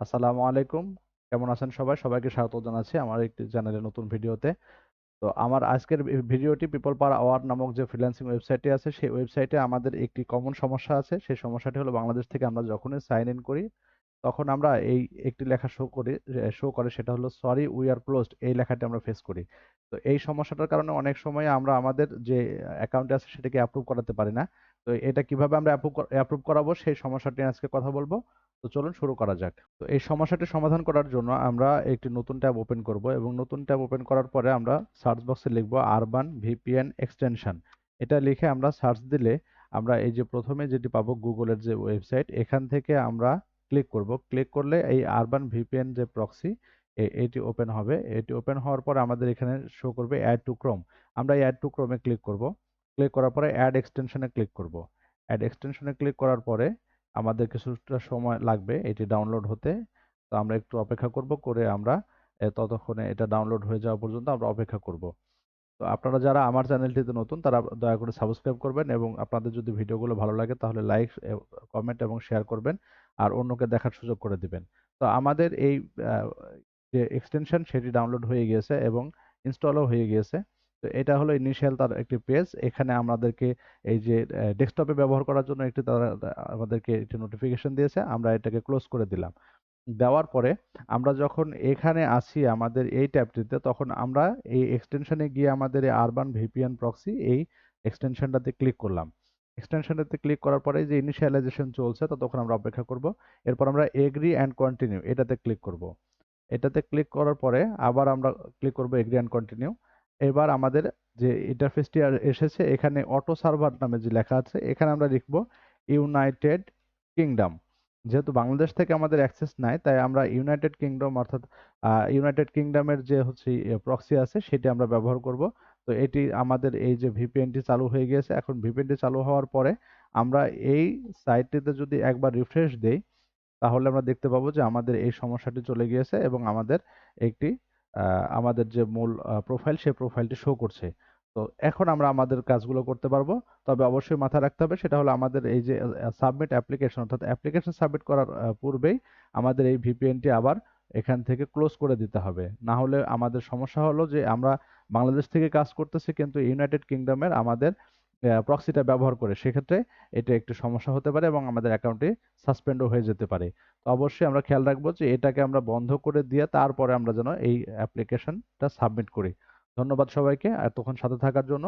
আসসালামু আলাইকুম। কেমন আছেন সবাই? সবাইকে স্বাগত জানাচ্ছি আমার একটি চ্যানেলের নতুন ভিডিওতে। তো আমার আজকের ভিডিওটি পিপল পার আওয়ার নামক যে ফ্রিল্যান্সিং ওয়েবসাইটটি আছে সেই ওয়েবসাইটে আমাদের একটি কমন সমস্যা আছে। সেই সমস্যাটি হলো বাংলাদেশ থেকে আমরা যখনই সাইন ইন করি তখন আমরা এই একটি লেখা শো করে সেটা হলো সরি উই আর ক্লোজড, এই লেখাটি আমরা ফেস করি। তো এই সমস্যাটার কারণে অনেক সময় আমরা আমাদের যে অ্যাকাউন্টে আছে সেটাকে অ্যাপ্রুভ করাতে পারি না। তো এটা কিভাবে আমরা অ্যাপ্রুভ করাবো সেই সমস্যাটি নিয়ে আজকে কথা বলবো। তো চলুন শুরু করা যাক। তো এই সমস্যাটি সমাধান করার জন্য আমরা একটি নতুন ট্যাব ওপেন করব এবং নতুন ট্যাব ওপেন করার পরে আমরা সার্চ বক্সে লিখব আরবান ভিপিএন এক্সটেনশন। এটা লিখে আমরা সার্চ দিলে আমরা এই যে প্রথমে যেটি পাবো গুগলের যে ওয়েবসাইট, এখান থেকে আমরা ক্লিক করব। ক্লিক করলে এই আরবান ভিপিএন যে প্রক্সি এটি ওপেন হবে। এটি ওপেন হওয়ার পর আমাদের এখানে শো করবে অ্যাড টু ক্রোম। আমরা এই অ্যাড টু ক্রোমে ক্লিক করব। ক্লিক করার পরে অ্যাড এক্সটেনশনে ক্লিক করব। অ্যাড এক্সটেনশনে ক্লিক করার পরে আমাদের কিছুটা সময় লাগবে এটি ডাউনলোড হতে। তো আমরা একটু অপেক্ষা করব, করে আমরা ততক্ষণে এটা ডাউনলোড হয়ে যাওয়া পর্যন্ত আমরা অপেক্ষা করব। তো আপনারা যারা আমার চ্যানেলটিতে নতুন তারা দয়া করে সাবস্ক্রাইব করবেন এবং আপনাদের যদি ভিডিওগুলো ভালো লাগে তাহলে লাইক, কমেন্ট এবং শেয়ার করবেন আর অন্যকে দেখার সুযোগ করে দিবেন। তো আমাদের এই আহ, যে এক্সটেনশন সেটি ডাউনলোড হয়ে গিয়েছে এবং ইনস্টলও হয়ে গিয়েছে। তো এটা হলো ইনিশিয়াল তার একটি পেজ। এখানে আমাদেরকে এই যে ডেস্কটপে ব্যবহার করার জন্য একটি তারা আমাদেরকে একটি নোটিফিকেশন দিয়েছে, আমরা এটাকে ক্লোজ করে দিলাম। দেওয়ার পরে আমরা যখন এখানে আসি আমাদের এই ট্যাবটিতে, তখন আমরা এই এক্সটেনশনে গিয়ে আমাদের এই আরবান ভিপিএন প্রক্সি এই এক্সটেনশনটাতে ক্লিক করলাম। এক্সটেনশনটাতে ক্লিক করার পরে যে ইনিশিয়ালাইজেশন চলছে ততক্ষণ আমরা অপেক্ষা করব। এরপর আমরা এগ্রি অ্যান্ড কন্টিনিউ এটাতে ক্লিক করব। এটাতে ক্লিক করার পরে আবার আমরা ক্লিক করব এগ্রি অ্যান্ড কন্টিনিউ। এবার আমাদের যে ইন্টারফেসটি এসেছে, এখানে অটো সার্ভার নামে যে লেখা আছে এখানে আমরা লিখব ইউনাইটেড কিংডম। যেহেতু বাংলাদেশ থেকে আমাদের অ্যাক্সেস নাই তাই আমরা ইউনাইটেড কিংডম অর্থাৎ ইউনাইটেড কিংডমের যে হচ্ছে প্রক্সি আছে সেটি আমরা ব্যবহার করব। তো এটি আমাদের এই যে ভিপিএনটি চালু হয়ে গিয়েছে। এখন ভিপিএনটি চালু হওয়ার পরে আমরা এই সাইটটিতে যদি একবার রিফ্রেশ দেই তাহলে আমরা দেখতে পাবো যে আমাদের এই সমস্যাটি চলে গিয়েছে এবং আমাদের একটি আমাদের যে মূল প্রোফাইল সেই প্রোফাইলটি শো করছে। তো এখন আমরা আমাদের কাজগুলো করতে পারবো। তবে অবশ্যই মাথায় রাখতে হবে সেটা হলো আমাদের এই যে সাবমিট অ্যাপ্লিকেশন অর্থাৎ অ্যাপ্লিকেশন সাবমিট করার পূর্বেই আমাদের এই ভিপিএনটি আবার এখান থেকে ক্লোজ করে দিতে হবে। না হলে আমাদের সমস্যা হলো যে আমরা বাংলাদেশ থেকে কাজ করতেছি কিন্তু ইউনাইটেড কিংডমের আমাদের প্রক্সিটা ব্যবহার করে, সেক্ষেত্রে এটা একটু সমস্যা হতে পারে এবং আমাদের অ্যাকাউন্টটি সাসপেন্ডও হয়ে যেতে পারে। তো অবশ্যই আমরা খেয়াল রাখবো যে এটাকে আমরা বন্ধ করে দিয়ে তারপরে আমরা যেন এই অ্যাপ্লিকেশনটা সাবমিট করি। ধন্যবাদ সবাইকে এতক্ষণ সাথে থাকার জন্য।